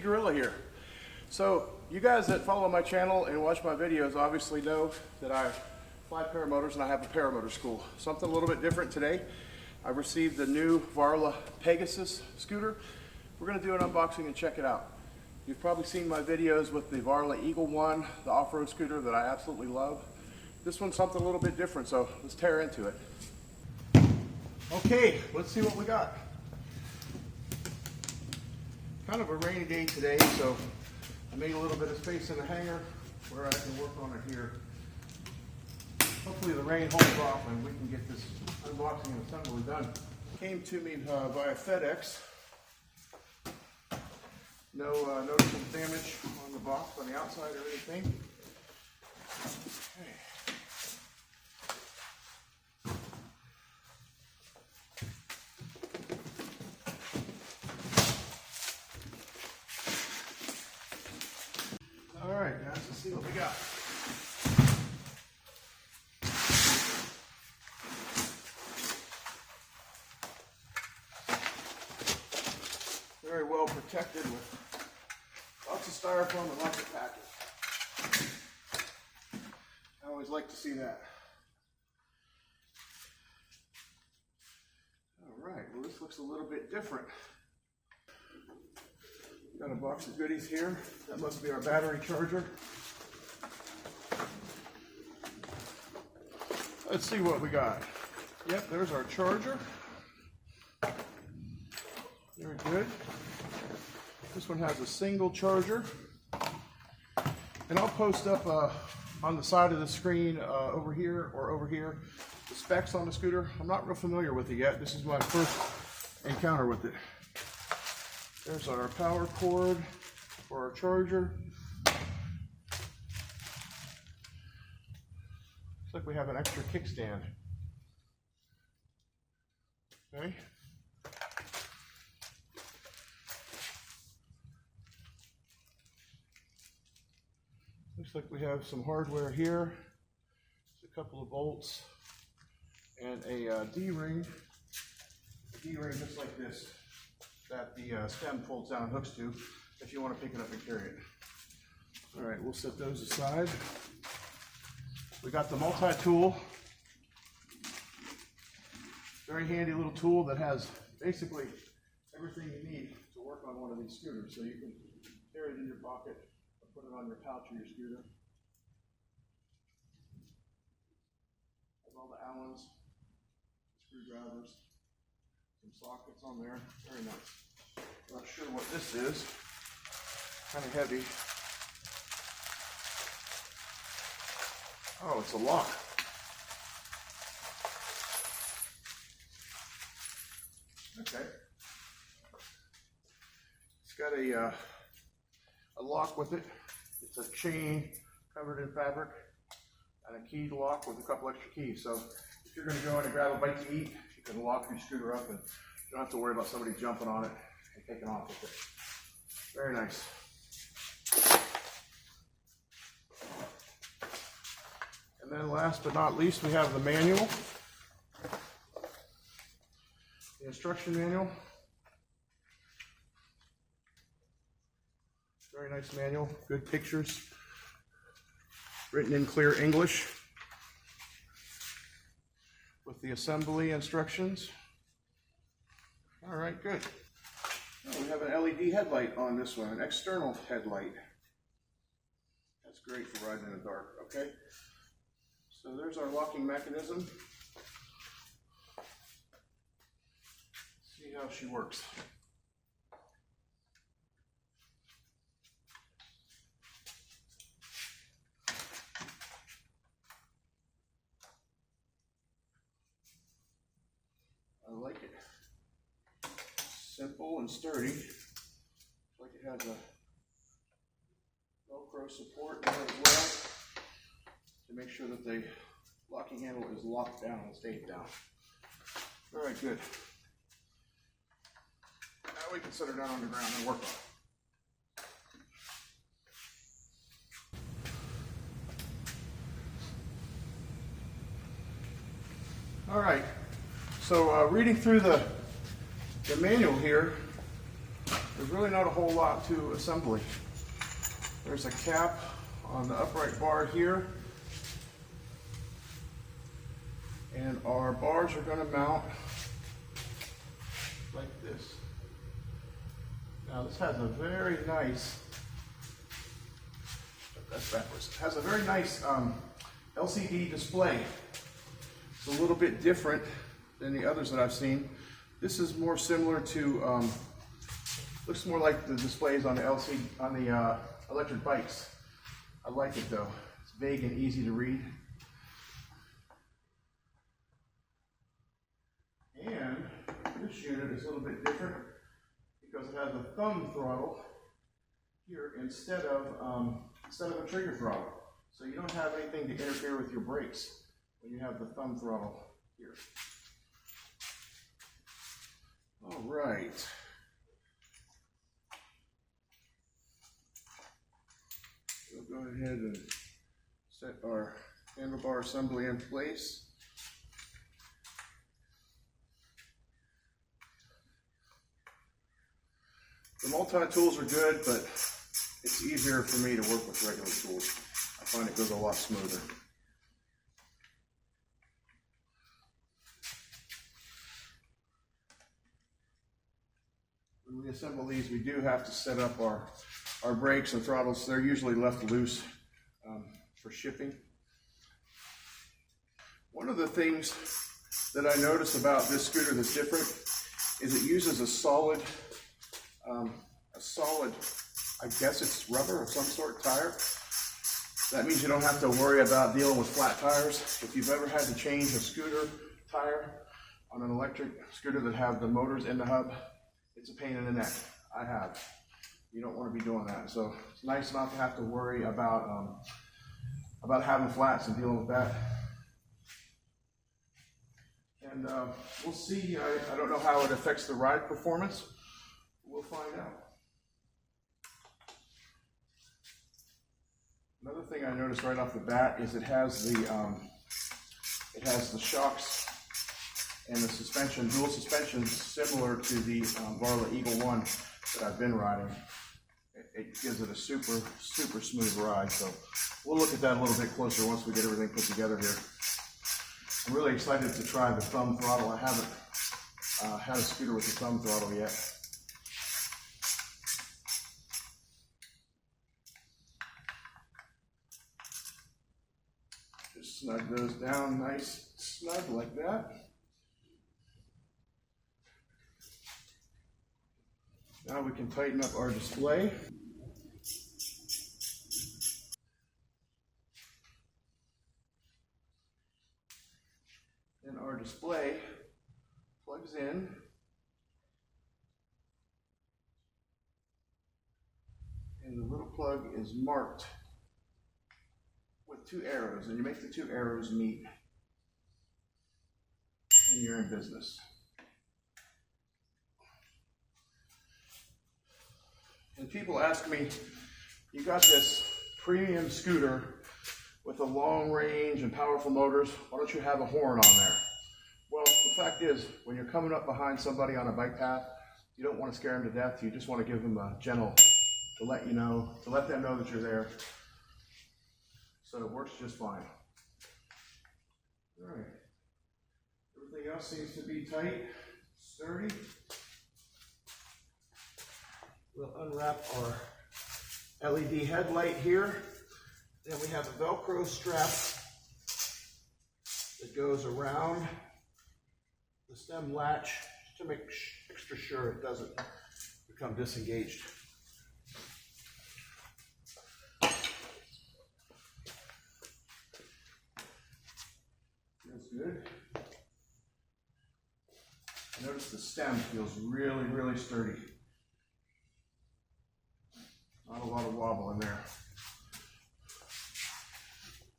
Gorilla here. So you guys that follow my channel and watch my videos obviously know that I fly paramotors and I have a paramotor school. Something a little bit different today. I received the new Varla Pegasus scooter. We're going to do an unboxing and check it out. You've probably seen my videos with the Varla Eagle one, the off-road scooter that I absolutely love. This one's something a little bit different, so let's tear into it. Okay, let's see what we got. Kind of a rainy day today, so I made a little bit of space in the hangar where I can work on it here. Hopefully the rain holds off and we can get this unboxing and assembly done. Came to me via FedEx. No noticeable damage on the box on the outside or anything. Okay. All right, guys, let's see what we got. Very well protected with lots of styrofoam and lots of packing. I always like to see that. All right, well, this looks a little bit different. Got a box of goodies here. That must be our battery charger. Let's see what we got. Yep, there's our charger. Very good. This one has a single charger. And I'll post up on the side of the screen over here or over here the specs on the scooter. I'm not real familiar with it yet. This is my first encounter with it. There's our power cord for our charger. Looks like we have an extra kickstand. Okay. Looks like we have some hardware here. Just a couple of bolts and a D-ring. A D-ring just like this, that the stem folds down and hooks to if you want to pick it up and carry it. All right, we'll set those aside. We got the multi-tool. Very handy little tool that has basically everything you need to work on one of these scooters. So you can carry it in your pocket or put it on your pouch of your scooter. Has all the Allens, screwdrivers, some sockets on there. Very nice. Not sure what this is. Kind of heavy. Oh, it's a lock. Okay. It's got a lock with it. It's a chain covered in fabric and a key lock with a couple extra keys. So if you're going to go in and grab a bite to eat, you can lock your scooter up and you don't have to worry about somebody jumping on it and taking off with it. Very nice. And then last but not least, we have the manual. The instruction manual. Very nice manual, good pictures. Written in clear English. With the assembly instructions. All right, good. Oh, we have an LED headlight on this one, an external headlight. That's great for riding in the dark, okay? So there's our locking mechanism. See how she works. I like it. Simple and sturdy. Looks like it has a Velcro support there as well to make sure that the locking handle is locked down and stays down. All right, good. Now we can set her down on the ground and work on it. All right, so reading through the manual here, There's really not a whole lot to assembly. There's a cap on the upright bar here. And our bars are going to mount like this. Now this has a very nice, that's backwards. It has a very nice LCD display. It's a little bit different than the others that I've seen. This is more similar to, looks more like the displays on the electric bikes. I like it though. It's vague and easy to read. And this unit is a little bit different because it has a thumb throttle here instead of a trigger throttle. So you don't have anything to interfere with your brakes when you have the thumb throttle here. All right. We'll go ahead and set our handlebar assembly in place. The multi-tools are good, but it's easier for me to work with regular tools. I find it goes a lot smoother. When we assemble these, we do have to set up our brakes and throttles. They're usually left loose for shipping. One of the things that I notice about this scooter that's different is it uses a solid, I guess it's rubber of some sort, tire. That means you don't have to worry about dealing with flat tires. If you've ever had to change a scooter tire on an electric scooter that have the motors in the hub, it's a pain in the neck. I have. You don't want to be doing that. So it's nice not to have to worry about having flats and dealing with that. And we'll see. I don't know how it affects the ride performance. We'll find out. Another thing I noticed right off the bat is it has the shocks and the suspension, dual suspension, similar to the Varla Eagle 1 that I've been riding. It gives it a super smooth ride. So we'll look at that a little bit closer once we get everything put together here. I'm really excited to try the thumb throttle. I haven't had a scooter with the thumb throttle yet. Just snug those down nice, snug like that. Now we can tighten up our display. And our display plugs in. And the little plug is marked with 2 arrows, and you make the 2 arrows meet, and you're in business. And people ask me, you got this premium scooter with a long range and powerful motors, why don't you have a horn on there? Well, the fact is, when you're coming up behind somebody on a bike path, you don't want to scare them to death. You just want to give them a gentle, to let them know that you're there. So it works just fine. All right. Everything else seems to be tight, sturdy. We'll unwrap our LED headlight here. Then we have a Velcro strap that goes around the stem latch to make extra sure it doesn't become disengaged. Feels good. Notice the stem feels really sturdy. Not a lot of wobble in there.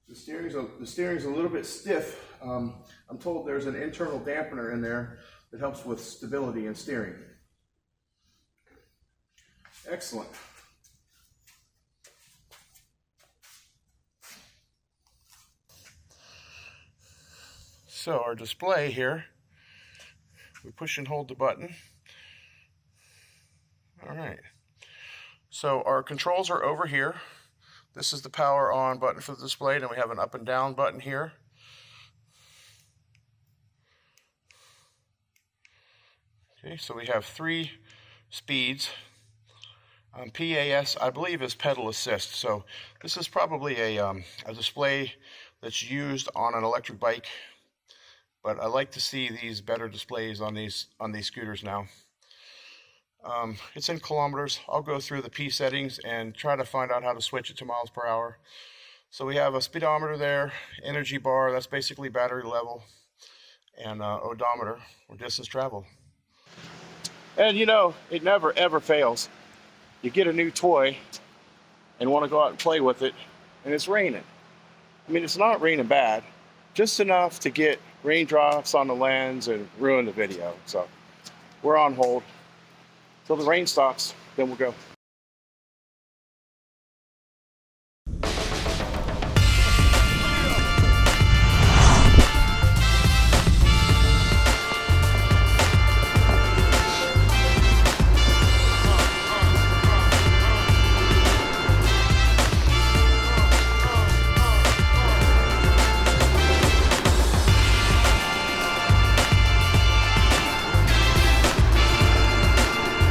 The steering's a little bit stiff. I'm told there's an internal dampener in there that helps with stability and steering. Excellent. So our display here, we push and hold the button. All right. So our controls are over here. This is the power on button for the display, and we have an up and down button here. Okay, so we have 3 speeds. PAS, I believe, is pedal assist. So this is probably a display that's used on an electric bike, but I like to see these better displays on these scooters now. It's in kilometers. I'll go through the P settings and try to find out how to switch it to miles per hour. So we have a speedometer there, energy bar, that's basically battery level, and odometer, or distance traveled. And you know, it never ever fails. You get a new toy and want to go out and play with it, and it's raining. I mean, it's not raining bad, just enough to get raindrops on the lens and ruin the video. So we're on hold till the rain stops, then we'll go.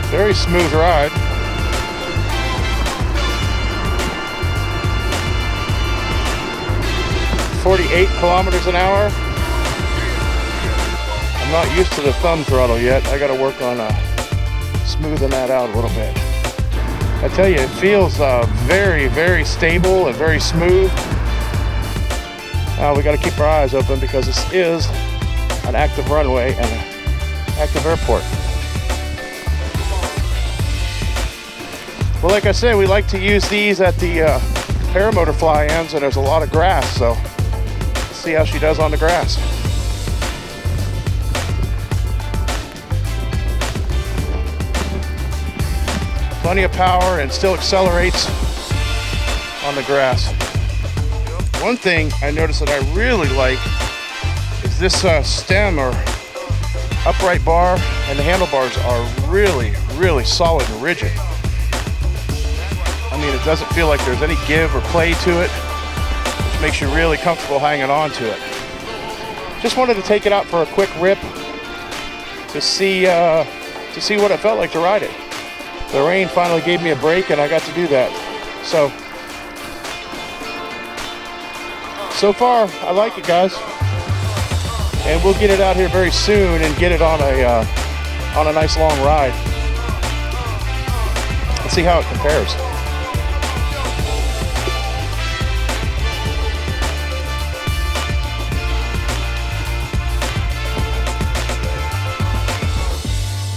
Very smooth ride. .48 kilometers an hour. I'm not used to the thumb throttle yet. I got to work on smoothing that out a little bit. I tell you, it feels very, very stable and very smooth. Now we got to keep our eyes open because this is an active runway and an active airport. Well, like I said, we like to use these at the paramotor fly-ins, and there's a lot of grass, so let's see how she does on the grass. Plenty of power and still accelerates on the grass. One thing I noticed that I really like is this stem or upright bar, and the handlebars are really, really solid and rigid. I mean, it doesn't feel like there's any give or play to it, which makes you really comfortable hanging on to it. Just wanted to take it out for a quick rip to see what it felt like to ride it. The rain finally gave me a break, and I got to do that. So far, I like it, guys. And we'll get it out here very soon and get it on a nice long ride. Let's see how it compares.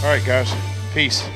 All right, guys, peace.